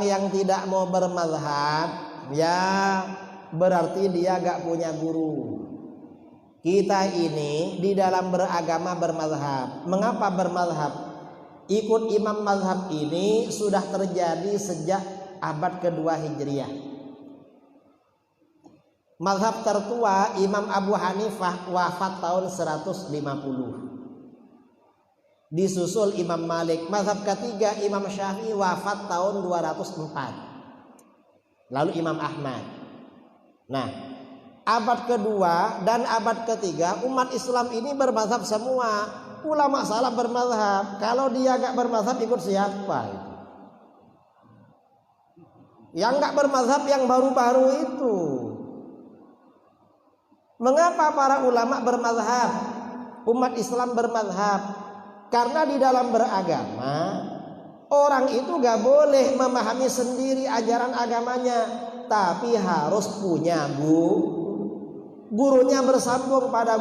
orang yang tidak mau bermazhab, ya berarti dia gak punya guru. Kita ini di dalam beragama bermazhab. Mengapa bermazhab? Ikut imam mazhab ini sudah terjadi sejak abad kedua Hijriah. Mazhab tertua Imam Abu Hanifah wafat tahun 150. Disusul Imam Malik. Mazhab ketiga Imam Syafi'i wafat tahun 204. Lalu Imam Ahmad. Nah, abad kedua dan abad ketiga umat Islam ini bermazhab semua. Ulama salaf bermazhab. Kalau dia gak bermazhab ikut siapa itu? Yang gak bermazhab yang baru-baru itu. Mengapa para ulama bermazhab? Umat Islam bermazhab. Karena di dalam beragama orang itu gak boleh memahami sendiri ajaran agamanya, tapi harus punya gurunya, bersambung pada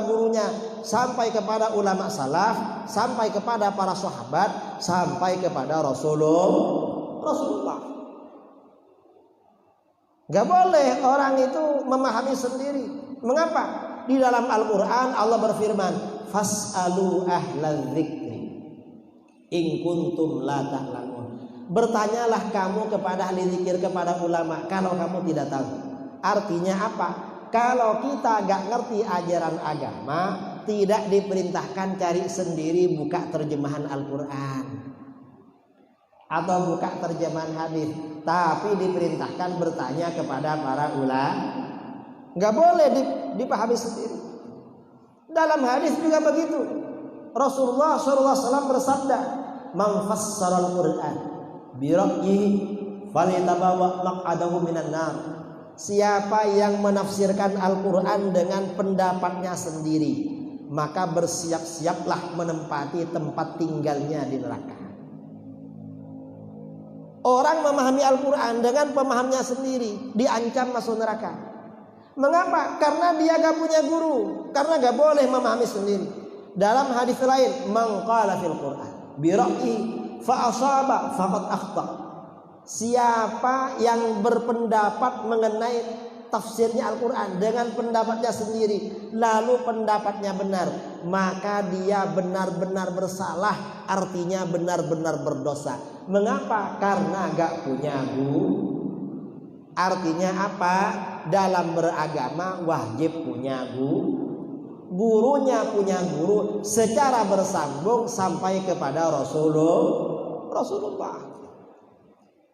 gurunya sampai kepada ulama salaf, sampai kepada para sahabat, sampai kepada Rasulullah. Gak boleh orang itu memahami sendiri. Mengapa? Di dalam Al-Quran Allah berfirman, fas'alu ahlal dzikri in kuntum la ta'lamun. Bertanyalah kamu kepada ahli zikir, kepada ulama, kalau kamu tidak tahu. Artinya apa? Kalau kita gak ngerti ajaran agama, tidak diperintahkan cari sendiri buka terjemahan Al-Quran atau buka terjemahan hadis, tapi diperintahkan bertanya kepada para ulama. Gak boleh dipahami sendiri. Dalam hadis juga begitu. Rasulullah SAW bersabda, "Man fassara al-Qur'an bi ra'yihi falyatabawwa maq'adahu minan nar." Siapa yang menafsirkan Al-Quran dengan pendapatnya sendiri, maka bersiap-siaplah menempati tempat tinggalnya di neraka. Orang memahami Al-Quran dengan pemahamnya sendiri diancam masuk neraka. Mengapa? Karena dia gak punya guru, karena gak boleh memahami sendiri. Dalam hadis lain, man qala fil Quran bi ra'yi fa asaba faqad akhta. Siapa yang berpendapat mengenai tafsirnya Al-Quran dengan pendapatnya sendiri, lalu pendapatnya benar, maka dia benar-benar bersalah, artinya benar-benar berdosa. Mengapa? Karena gak punya guru. Artinya apa? Dalam beragama wajib punya guru. Gurunya punya guru secara bersambung sampai kepada Rasulullah.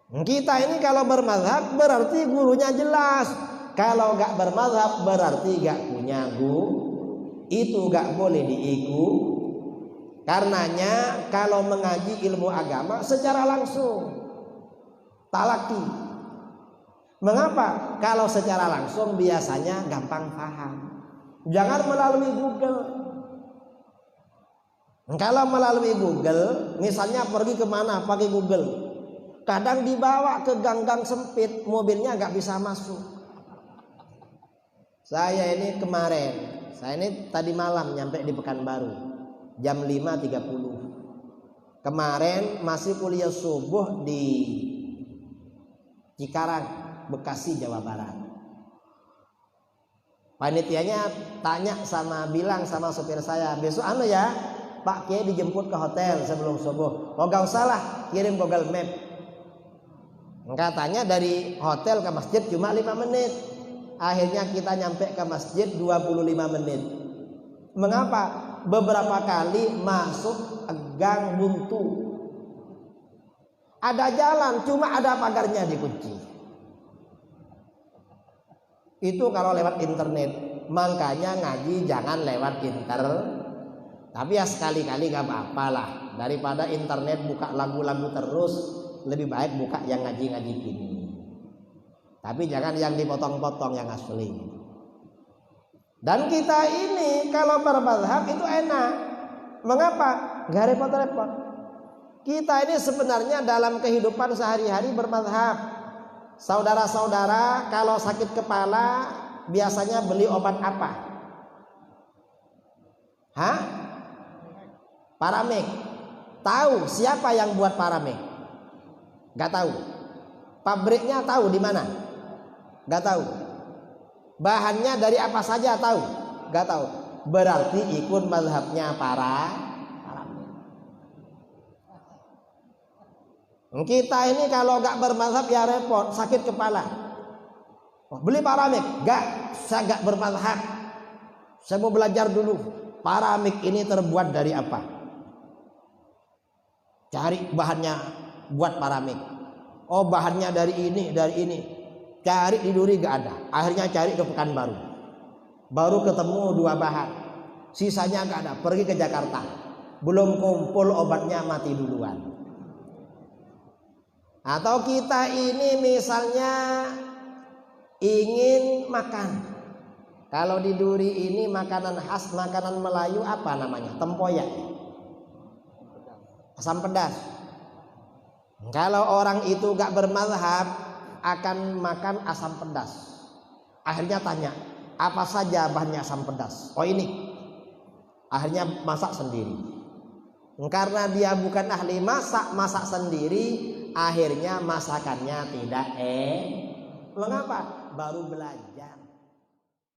Kita ini kalau bermazhab berarti gurunya jelas. Kalau gak bermazhab berarti gak punya guru. Itu gak boleh diikut. Karenanya kalau mengaji ilmu agama secara langsung, talaki. Mengapa? Kalau secara langsung biasanya gampang paham. Jangan melalui Google. Kalau melalui Google, misalnya pergi kemana pakai Google, kadang dibawa ke gang-gang sempit, mobilnya nggak bisa masuk. Saya ini tadi malam nyampe di Pekanbaru jam 5.30. Kemarin masih kuliah subuh di Cikarang, Bekasi, Jawa Barat. Panitianya bilang sama sopir saya, besok ya Pak Kiai dijemput ke hotel sebelum subuh. Oh gak usah lah, kirim Google Map. Katanya dari hotel ke masjid cuma 5 menit. Akhirnya kita nyampe ke masjid 25 menit. Mengapa? Beberapa kali masuk gang buntu. Ada jalan, cuma ada pagarnya dikunci. Itu kalau lewat internet. Makanya ngaji jangan lewat internet. Tapi ya sekali-kali gak apa-apa lah. Daripada internet buka lagu-lagu terus, lebih baik buka yang ngaji-ngaji gini. Tapi jangan yang dipotong-potong, yang asli. Dan kita ini kalau bermazhab itu enak. Mengapa? Gak repot-repot. Kita ini sebenarnya dalam kehidupan sehari-hari bermazhab. Saudara-saudara kalau sakit kepala biasanya beli obat apa? Paramek. Tahu siapa yang buat paramek? Gak tahu. Pabriknya tahu di mana? Gak tahu. Bahannya dari apa saja tahu? Gak tahu. Berarti ikut mazhabnya para. Kita ini kalau gak bermazhab ya repot, sakit kepala. Beli paramik, saya gak bermazhab. Saya mau belajar dulu. Paramik ini terbuat dari apa? Cari bahannya buat paramik. Oh bahannya dari ini. Cari di Duri gak ada. Akhirnya cari ke Pekanbaru. Baru ketemu 2 bahan. Sisanya gak ada. Pergi ke Jakarta. Belum kumpul obatnya mati duluan. Atau kita ini misalnya ingin makan. Kalau di Duri ini makanan khas, makanan Melayu apa namanya? Tempoyak. Asam pedas. Kalau orang itu gak bermazhab akan makan asam pedas. Akhirnya tanya, apa saja bahannya asam pedas? Oh ini. Akhirnya masak sendiri. Karena dia bukan ahli masak sendiri. Akhirnya masakannya tidak Mengapa? Baru belajar.